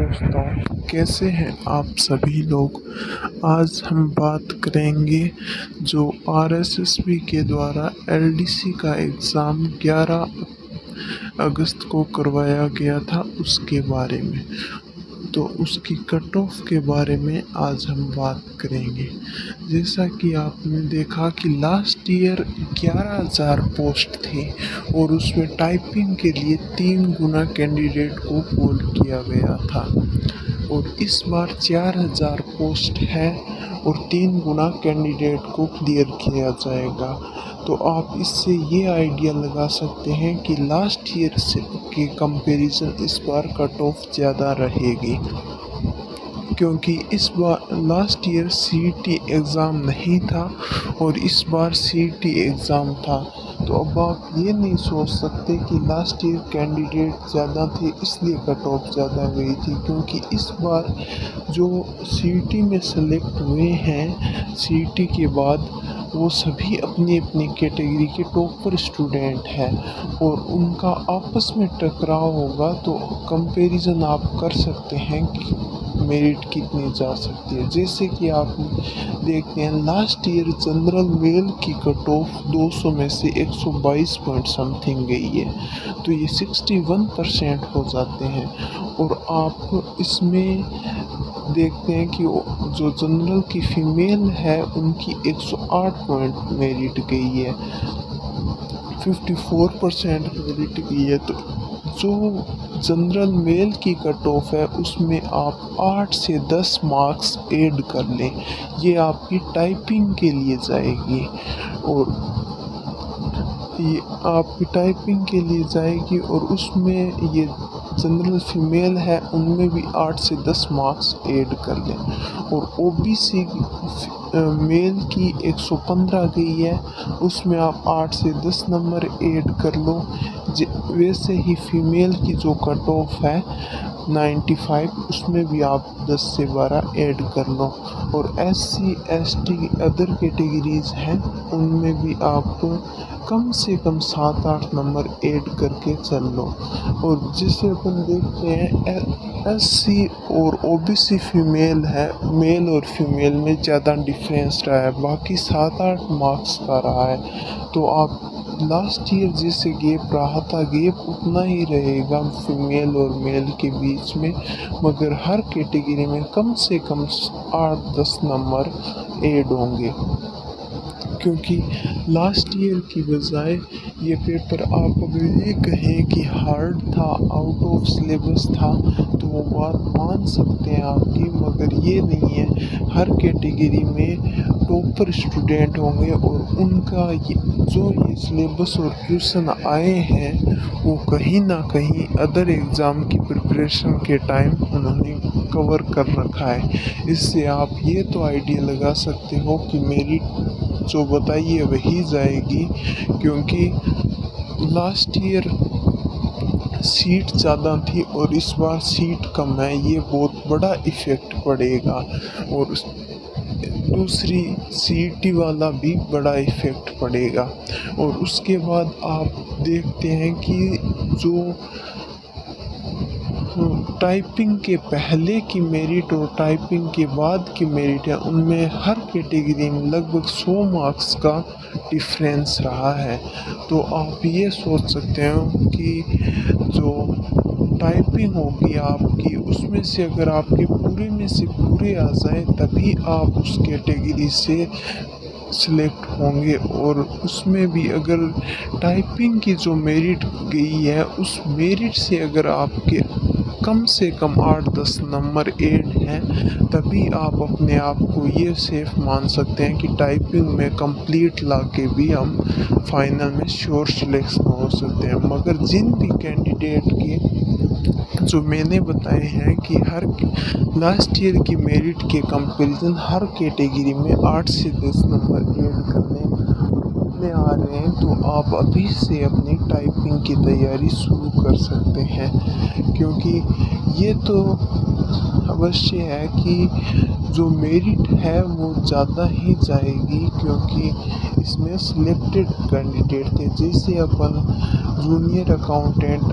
دوستوں، کیسے ہیں آپ سبھی لوگ؟ آج ہم بات کریں گے جو RSSB کے دوارا LDC کا ایگزام 11 اگست کو کروایا گیا تھا اس کے بارے میں۔ تو اس کی کٹ آف کے بارے میں آج ہم بات کریں گے۔ جیسا کہ آپ نے دیکھا کہ لاسٹ ایئر 11,000 پوسٹ تھی اور اس میں ٹائپنگ کے لیے 3 گنا کینڈیڈیٹ کو پول کیا گیا تھا، اور اس بار 4,000 پوسٹ ہے اور 3 گنا کینڈیڈیٹ کو کلیئر کیا جائے گا۔ تو آپ اس سے یہ آئیڈیا لگا سکتے ہیں کہ لاسٹ ایئر سے کے کمپیریزن اس بار کٹ آف زیادہ رہے گی، کیونکہ اس بار لاسٹ ایئر CET ایگزام نہیں تھا اور اس بار CET ایگزام تھا۔ تو اب آپ یہ نہیں سوچ سکتے کہ لاسٹ ایئر کینڈیڈیٹ زیادہ تھے اس لیے کٹ آف زیادہ گئی تھی، کیونکہ اس بار جو CET میں سلیکٹ ہوئے ہیں CET کے بعد وہ سبھی اپنی اپنی کیٹیگری کے ٹاپر اسٹوڈنٹ ہیں، اور ان کا آپس میں ٹکراؤ ہوگا تو کمپیریزن آپ کر سکتے ہیں کہ میرٹ کتنی جا سکتی ہے۔ جیسے کہ آپ دیکھتے ہیں لاسٹ ایئر جنرل میل کی کٹ آف 200 میں سے 122 پوائنٹ سم تھنگ گئی ہے، تو یہ 61% ہو جاتے ہیں۔ اور آپ اس میں دیکھتے ہیں کہ جو جنرل کی فیمیل ہے ان کی 108 پوائنٹ میرٹ گئی ہے، 54% میرٹ گئی ہے۔ تو جو جنرل میل کی کٹ آف ہے اس میں آپ 8 سے 10 مارکس ایڈ کر لیں، یہ آپ کی ٹائپنگ کے لیے جائے گی، اور یہ آپ کی ٹائپنگ کے لیے جائے گی، اور اس میں یہ جنرل فیمیل ہے ان میں بھی 8 سے 10 مارکس ایڈ کر لیں۔ اور OBC میل کی 115 گئی ہے، اس میں آپ 8 سے 10 نمبر ایڈ کر لو۔ ویسے ہی فیمیل کی جو کٹ آف ہے 95، اس میں بھی آپ 10 سے 12 ایڈ کر لو۔ اور SC ST ادر کیٹیگریز ہیں ان میں بھی آپ کم سے کم 7-8 نمبر ایڈ کر کے چل لو۔ اور جسے اپن دیکھتے ہیں SC اور OBC فیمیل ہے، میل اور فیمیل میں زیادہ ڈیفرینس رہا ہے، باقی 7-8 مارکس کا رہا ہے۔ تو آپ لاسٹ ایئر جیسے گیپ رہا تھا گیپ اتنا ہی رہے گا فیمیل اور میل کے بیچ میں، مگر ہر کیٹیگری میں کم سے کم 8-10 نمبر ایڈ ہوں گے، کیونکہ لاسٹ ایئر کی بجائے یہ پیپر آپ اگر یہ کہیں کہ ہارڈ تھا، آؤٹ آف سلیبس تھا، تو وہ بات مان سکتے ہیں آپ کی، مگر یہ نہیں ہے۔ ہر کیٹیگری میں ٹاپر اسٹوڈنٹ ہوں گے، اور ان کا جو یہ سلیبس اور کویشچن آئے ہیں وہ کہیں نہ کہیں ادر ایگزام کی پریپریشن کے ٹائم انہوں نے کور کر رکھا ہے۔ اس سے آپ یہ تو آئیڈیا لگا سکتے ہو کہ میری جو بتائیے وہی جائے گی، کیونکہ لاسٹ ایئر سیٹ زیادہ تھی اور اس بار سیٹ کم ہے، یہ بہت بڑا ایفیکٹ پڑے گا۔ اور دوسری CET والا بھی بڑا ایفیکٹ پڑے گا۔ اور اس کے بعد آپ دیکھتے ہیں کہ جو ٹائپنگ کے پہلے کی میرٹ اور ٹائپنگ کے بعد کی میرٹ ہے، ان میں ہر کیٹیگری میں لگ بھگ 100 مارکس کا ڈیفرینس رہا ہے۔ تو آپ یہ سوچ سکتے ہو کہ جو ٹائپنگ ہوگی آپ کی، اس میں سے اگر آپ کے پورے میں سے پورے آ جائیں تبھی آپ اس کیٹیگری سے سلیکٹ ہوں گے۔ اور اس میں بھی اگر ٹائپنگ کی جو میرٹ گئی ہے اس میرٹ سے اگر آپ کے کم سے کم 8-10 نمبر ایڈ ہیں تبھی آپ اپنے آپ کو یہ سیف مان سکتے ہیں کہ ٹائپنگ میں کمپلیٹ لا کے بھی ہم فائنل میں شیور سلیکشن ہو سکتے ہیں۔ مگر جن بھی کینڈیڈیٹ کے جو میں نے بتائے ہیں کہ ہر لاسٹ ایئر کی میرٹ کے کمپیریزن ہر کیٹیگری میں 8 سے 10 نمبر ایڈ کرنے اتنے آ رہے ہیں، تو آپ ابھی سے اپنی ٹائپنگ کی تیاری شروع کر سکتے ہیں، کیونکہ یہ تو اوشیہ ہے کہ جو میرٹ ہے وہ زیادہ ہی جائے گی، کیونکہ اس میں سلیکٹڈ کینڈیڈیٹ تھے۔ جیسے اپن جونیئر اکاؤنٹنٹ،